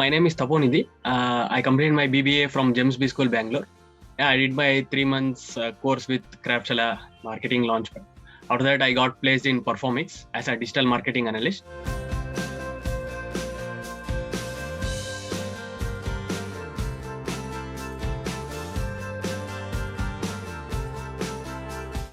My name is Taponidhi. I completed my BBA from GEMS B School, Bangalore. Yeah, I did my 3 months course with Craftshella Marketing Launchpad. After that, I got placed in Performix as a digital marketing analyst.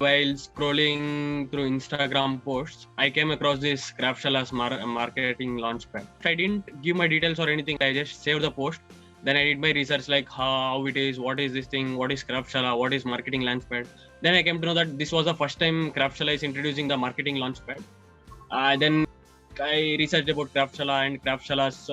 While scrolling through Instagram posts, I came across this Craftshell's marketing launchpad. I didn't give my details or anything. I just saved the post. Then I did my research, like how it is, what is this thing, what is Craftshella, what is marketing launchpad. Then I came to know that this was the first time Craftshella is introducing the marketing launchpad. Then I researched about Craftshella and Craftshell's.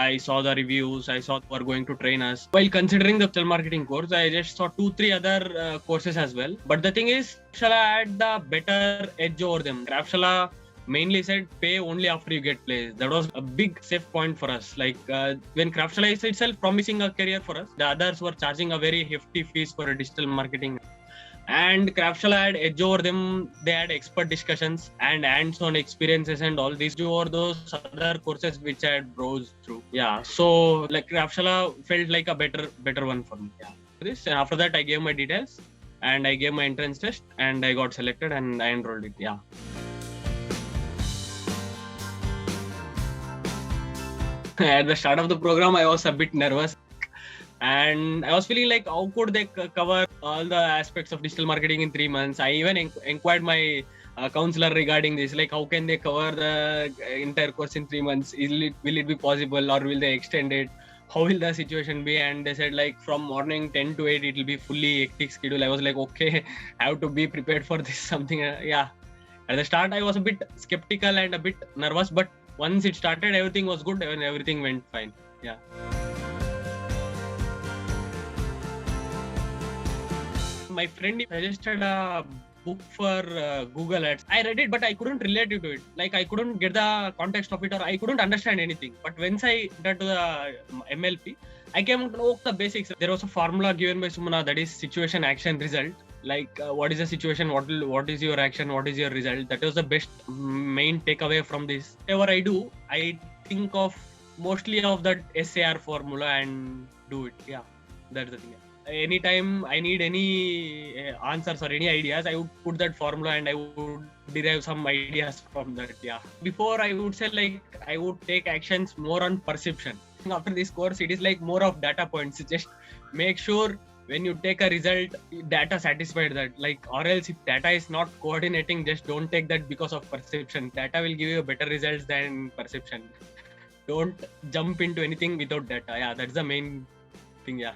I saw the reviews. I saw they were going to train us. While considering the digital marketing course, I just saw 2-3 other courses as well. But the thing is, Craftshella had the better edge over them. Craftshella mainly said pay only after you get placed. That was a big safe point for us. Like when Craftshella is itself promising a career for us, the others were charging a very hefty fees for a digital marketing. And Craftshella had edge over them. They had expert discussions and hands-on experiences and all these over those other courses which I had browsed through. Yeah, so like Craftshella felt like a better one for me. Yeah, this, and after that I gave my details and I gave my entrance test and I got selected and I enrolled it. Yeah. At the start of the program, I was a bit nervous. And I was feeling like, how could they cover all the aspects of digital marketing in 3 months? I even inquired my counselor regarding this, like how can they cover the entire course in 3 months? Will it be possible, or will they extend it? How will the situation be? And they said like from morning 10 to 8, it will be fully hectic schedule. I was like, okay, I have to be prepared for this something. Yeah. At the start, I was a bit skeptical and a bit nervous, but once it started, everything was good and everything went fine. Yeah. My friend suggested a book for Google Ads. I read it, but I couldn't relate to it. Like I couldn't get the context of it, or I couldn't understand anything. But once I entered to the MLP, I came to know the basics. There was a formula given by Sumana, that is situation, action, result. Like what is the situation, what is your action, what is your result. That was the best main takeaway from this. Whatever I do, I think of mostly of that SAR formula and do it. Yeah, that's the thing. Anytime I need any answers or any ideas, I would put that formula and I would derive some ideas from that. Yeah. Before, I would say like I would take actions more on perception. After this course, it is like more of data points. Just make sure when you take a result, data satisfied that. Like, or else if data is not coordinating, just don't take that because of perception. Data will give you better results than perception. Don't jump into anything without data. Yeah, that's the main thing. Yeah.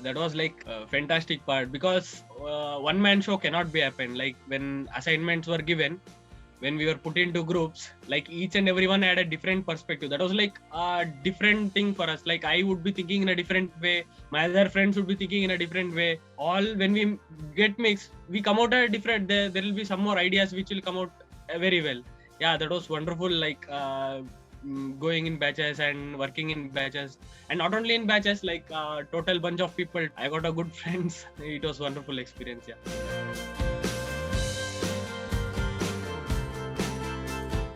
That was like a fantastic part, because one man show cannot be happened. Like when assignments were given, when we were put into groups, like each and everyone had a different perspective. That was like a different thing for us. Like I would be thinking in a different way, my other friends would be thinking in a different way. All when we get mixed, we come out a different. There will be some more ideas which will come out very well. Yeah, that was wonderful. Like going in batches and working in batches, and not only in batches, like total bunch of people. I got a good friends. It was wonderful experience. Yeah.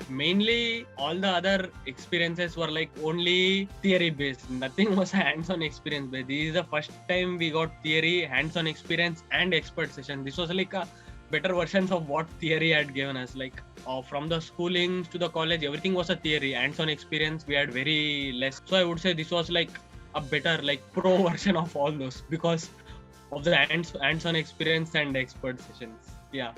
Mainly all the other experiences were like only theory based. Nothing was hands-on experience based. This is the first time we got theory, hands-on experience and expert session. This was like a better versions of what theory had given us. Like from the schooling to the college, everything was a theory. Hands-on experience we had very less. So I would say this was like a better, like pro version of all those, because of the hands-on experience and expert sessions. Yeah.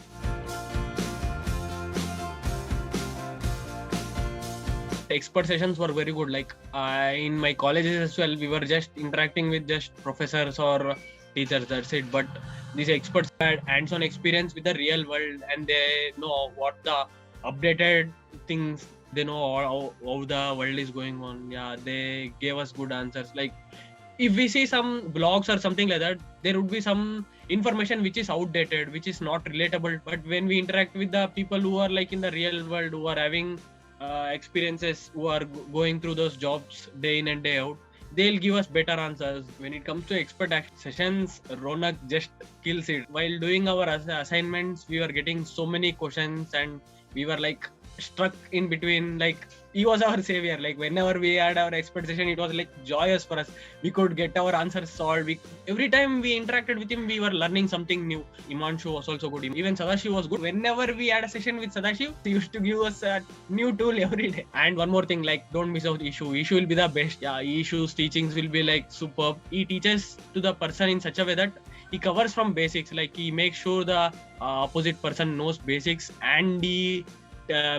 Expert sessions were very good. Like in my colleges as well, we were just interacting with just professors or teachers, that's it. But these experts had hands-on experience with the real world, and they know what the updated things, they know how the world is going on. Yeah, they gave us good answers. Like if we see some blogs or something like that, there would be some information which is outdated, which is not relatable. But when we interact with the people who are like in the real world, who are having experiences, who are going through those jobs day in and day out, they'll give us better answers. When it comes to expert sessions, Ronak just kills it. While doing our assignments, we were getting so many questions and we were like struck in between. Like, he was our savior. Like, whenever we had our expert session, it was like joyous for us. We could get our answers solved. Every time we interacted with him, we were learning something new. Imanshu was also good. Even Sadashiv was good. Whenever we had a session with Sadashiv, he used to give us a new tool every day. And one more thing, like, don't miss out Ishu. Ishu will be the best. Yeah, Ishu's teachings will be like superb. He teaches to the person in such a way that he covers from basics. Like, he makes sure the opposite person knows basics, and he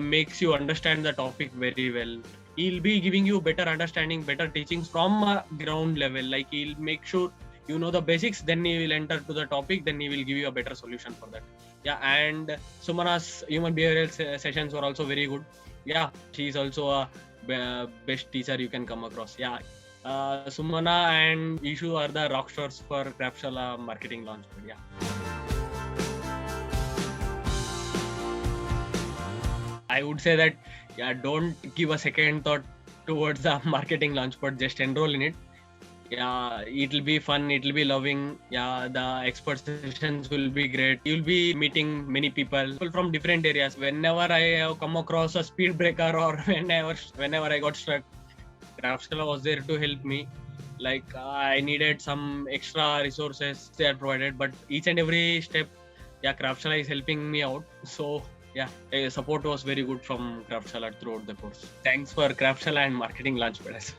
makes you understand the topic very well. He'll be giving you better understanding, better teachings from ground level. Like, he'll make sure you know the basics, then he will enter to the topic, then he will give you a better solution for that. Yeah, and Sumana's human behavioral sessions were also very good. Yeah, she's also a best teacher you can come across. Yeah, Sumana and Ishu are the rock stars for Craftshella marketing launchpad. Yeah. I would say that, yeah, don't give a second thought towards the marketing launchpad. Just enroll in it. Yeah, it'll be fun. It'll be loving. Yeah, the expert sessions will be great. You'll be meeting many people from different areas. Whenever I have come across a speed breaker or whenever I got stuck, Craftshella was there to help me. Like, I needed some extra resources they had provided, but each and every step, yeah, Craftshella is helping me out. So yeah, support was very good from Craftshella throughout the course. Thanks for Craftshella and marketing launchpad.